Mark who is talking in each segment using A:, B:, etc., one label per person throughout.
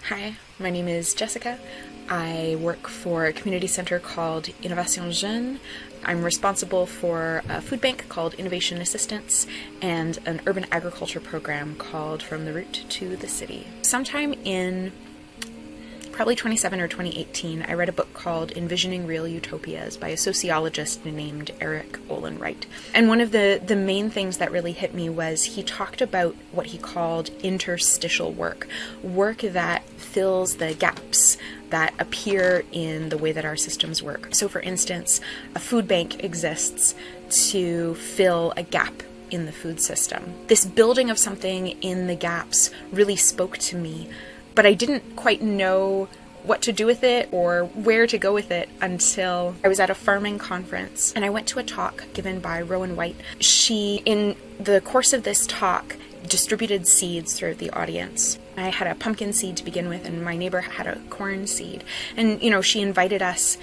A: Hi, my name is Jessica. I work for a community center called Innovation Jeunes. I'm responsible for a food bank called Innovation Assistance and an urban agriculture program called From the Root to the City. Sometime in probably 2017 or 2018, I read a book called Envisioning Real Utopias by a sociologist named Eric Olin Wright. And one of the main things that really hit me was he talked about what he called interstitial work that fills the gaps that appear in the way that our systems work. So for instance, a food bank exists to fill a gap in the food system. This building of something in the gaps really spoke to me, but I didn't quite know what to do with it or where to go with it until I was at a farming conference and I went to a talk given by Rowan White. She, in the course of this talk, distributed seeds throughout the audience. I had a pumpkin seed to begin with, and my neighbor had a corn seed. And, she invited us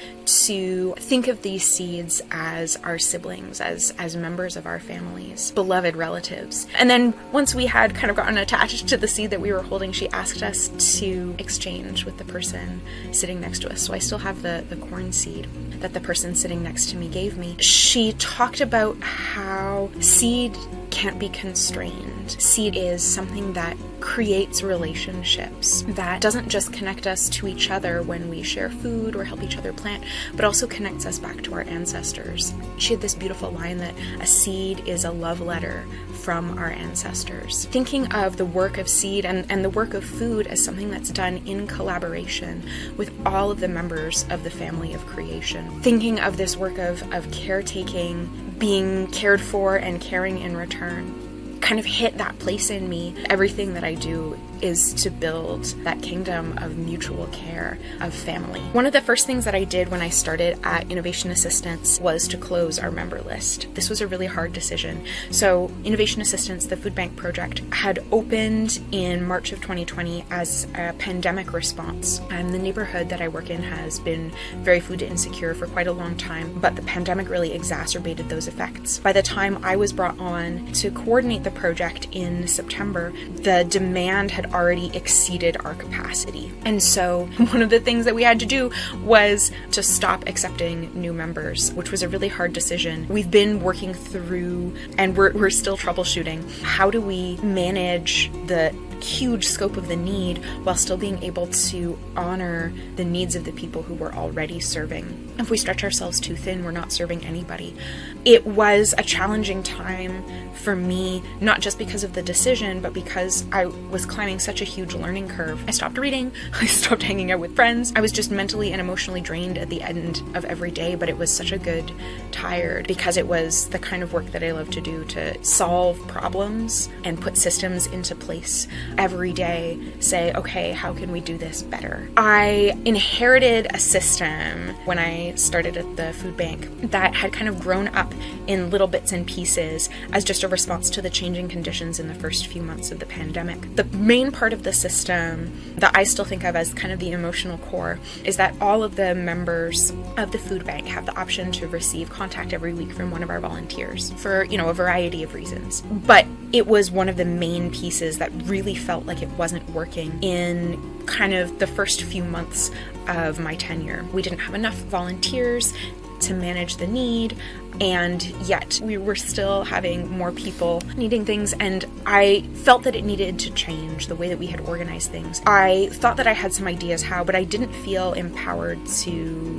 A: to think of these seeds as our siblings, as members of our families, beloved relatives. And then once we had kind of gotten attached to the seed that we were holding, she asked us to exchange with the person sitting next to us. So I still have the corn seed that the person sitting next to me gave me. She talked about how seed can't be constrained. Seed is something that creates relationships, that doesn't just connect us to each other when we share food or help each other plant, but also connects us back to our ancestors. She had this beautiful line that a seed is a love letter from our ancestors. Thinking of the work of seed and the work of food as something that's done in collaboration with all of the members of the family of creation. Thinking of this work of caretaking, being cared for and caring in return, kind of hit that place in me. Everything that I do is to build that kingdom of mutual care, of family. One of the first things that I did when I started at Innovation Assistance was to close our member list. This was a really hard decision. So Innovation Assistance, the food bank project, had opened in March of 2020 as a pandemic response. And the neighborhood that I work in has been very food insecure for quite a long time, but the pandemic really exacerbated those effects. By the time I was brought on to coordinate the project in September, the demand had already exceeded our capacity. And so one of the things that we had to do was to stop accepting new members, which was a really hard decision. We've been working through, and we're still troubleshooting, how do we manage the huge scope of the need while still being able to honor the needs of the people who we're already serving. If we stretch ourselves too thin, we're not serving anybody. It was a challenging time for me, not just because of the decision, but because I was climbing such a huge learning curve. I stopped reading, I stopped hanging out with friends. I was just mentally and emotionally drained at the end of every day, but it was such a good tired because it was the kind of work that I love to do, to solve problems and put systems into place every day, say, okay, how can we do this better? I inherited a system when I started at the food bank that had kind of grown up in little bits and pieces as just a response to the changing conditions in the first few months of the pandemic. The main part of the system that I still think of as kind of the emotional core is that all of the members of the food bank have the option to receive contact every week from one of our volunteers for, a variety of reasons. But it was one of the main pieces that really felt like it wasn't working in kind of the first few months of my tenure. We didn't have enough volunteers to manage the need, and yet we were still having more people needing things, and I felt that it needed to change the way that we had organized things. I thought that I had some ideas how, but I didn't feel empowered to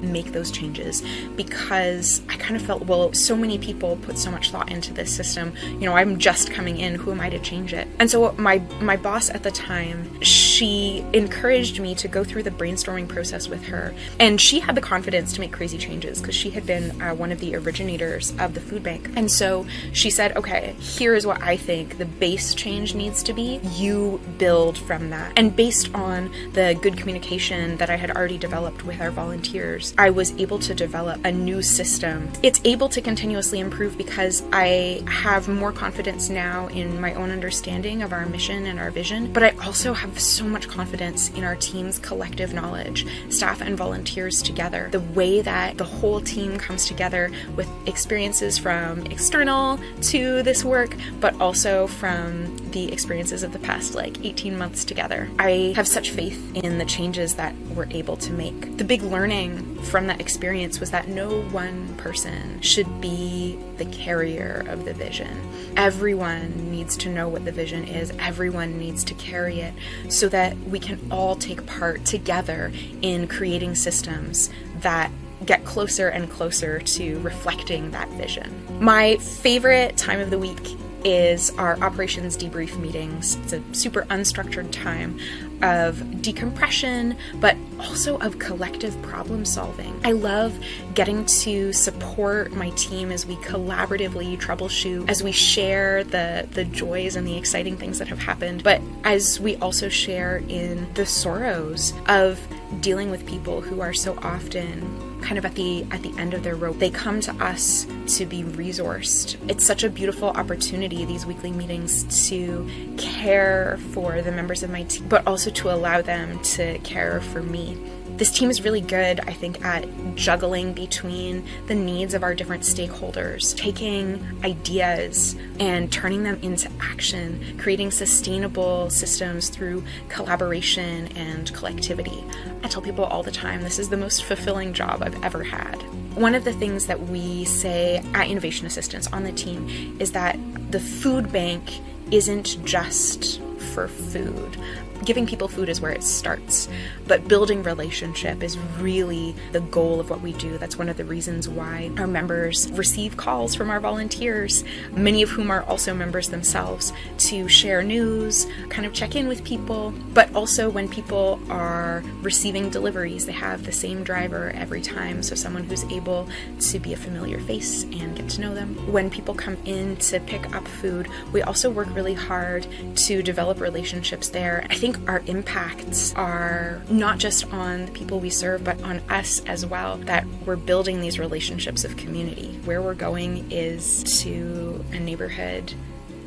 A: make those changes because I kind of felt, well, so many people put so much thought into this system. I'm just coming in. Who am I to change it? And so my boss at the time, she encouraged me to go through the brainstorming process with her, and she had the confidence to make crazy changes because she had been one of the originators of the food bank. And so she said, okay, here is what I think the base change needs to be. You build from that. And based on the good communication that I had already developed with our volunteers, I was able to develop a new system. It's able to continuously improve because I have more confidence now in my own understanding of our mission and our vision, but I also have so much confidence in our team's collective knowledge, staff and volunteers together, the way that the whole team comes together with experiences from external to this work, but also from the experiences of the past 18 months together. I have such faith in the changes that we're able to make. The big learning from that experience was that no one person should be the carrier of the vision. Everyone needs to know what the vision is. Everyone needs to carry it so that we can all take part together in creating systems that get closer and closer to reflecting that vision. My favorite time of the week is our operations debrief meetings. It's a super unstructured time of decompression, but also of collective problem solving. I love getting to support my team as we collaboratively troubleshoot, as we share the joys and the exciting things that have happened, but as we also share in the sorrows of dealing with people who are so often kind of at the end of their rope. They come to us to be resourced. It's such a beautiful opportunity, these weekly meetings, to care for the members of my team, but also to allow them to care for me. This team is really good, I think, at juggling between the needs of our different stakeholders, taking ideas and turning them into action, creating sustainable systems through collaboration and collectivity. I tell people all the time, this is the most fulfilling job I've ever had. One of the things that we say at Innovation Assistance on the team is that the food bank isn't just for food. Giving people food is where it starts, but building relationship is really the goal of what we do. That's one of the reasons why our members receive calls from our volunteers, many of whom are also members themselves, to share news, kind of check in with people, but also when people are receiving deliveries, they have the same driver every time, so someone who's able to be a familiar face and get to know them. When people come in to pick up food, we also work really hard to develop relationships there. I think our impacts are not just on the people we serve, but on us as well, that we're building these relationships of community. Where we're going is to a neighborhood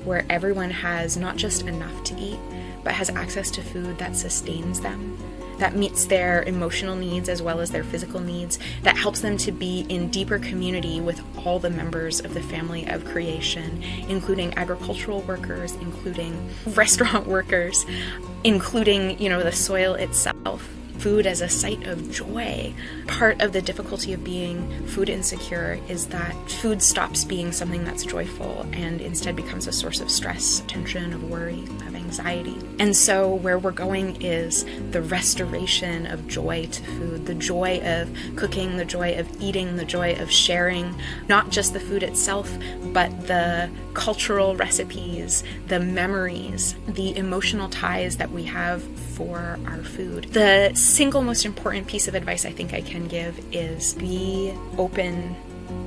A: where everyone has not just enough to eat, but has access to food that sustains them, that meets their emotional needs as well as their physical needs, that helps them to be in deeper community with all the members of the family of creation, including agricultural workers, including restaurant workers, including, the soil itself. Food as a site of joy. Part of the difficulty of being food insecure is that food stops being something that's joyful and instead becomes a source of stress, tension, of worry, of anxiety. And so where we're going is the restoration of joy to food, the joy of cooking, the joy of eating, the joy of sharing, not just the food itself, but the cultural recipes, the memories, the emotional ties that we have for our food. The single most important piece of advice I think I can give is be open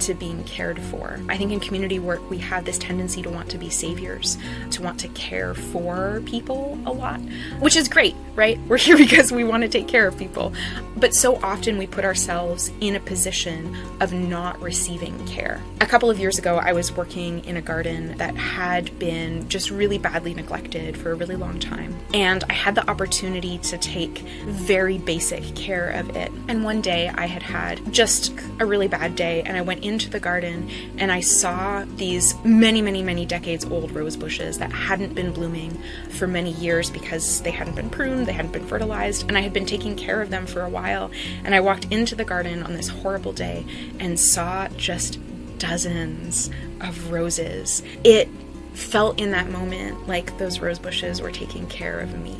A: to being cared for. I think in community work we have this tendency to want to be saviors, to want to care for people a lot, which is great, right? We're here because we want to take care of people. But so often we put ourselves in a position of not receiving care. A couple of years ago, I was working in a garden that had been just really badly neglected for a really long time. And I had the opportunity to take very basic care of it. And one day I had just a really bad day, and I went into the garden and I saw these many decades old rose bushes that hadn't been blooming for many years because they hadn't been pruned, they hadn't been fertilized, and I had been taking care of them for a while. And I walked into the garden on this horrible day and saw just dozens of roses. It felt in that moment like those rose bushes were taking care of me.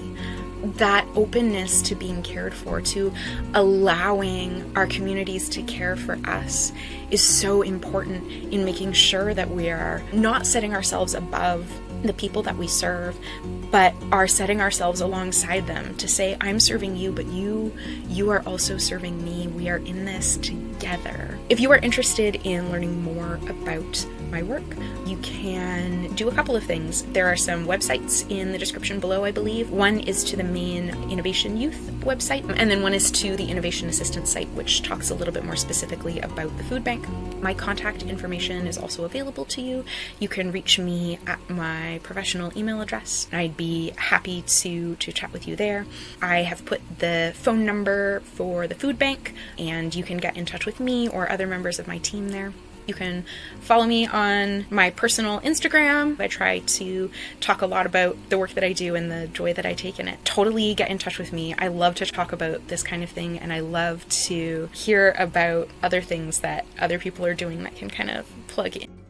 A: That openness to being cared for, to allowing our communities to care for us, is so important in making sure that we are not setting ourselves above the people that we serve, but are setting ourselves alongside them to say, I'm serving you, but you are also serving me. We are in this together. If you are interested in learning more about my work, you can do a couple of things. There are some websites in the description below, I believe. One is to the main Innovation Youth website, and then one is to the Innovation Assistance site, which talks a little bit more specifically about the food bank. My contact information is also available to you. You can reach me at my professional email address. I'd be happy to chat with you there. I have put the phone number for the food bank, and you can get in touch with me or other members of my team there. You can follow me on my personal Instagram. I try to talk a lot about the work that I do and the joy that I take in it. Totally get in touch with me. I love to talk about this kind of thing, and I love to hear about other things that other people are doing that can kind of plug in.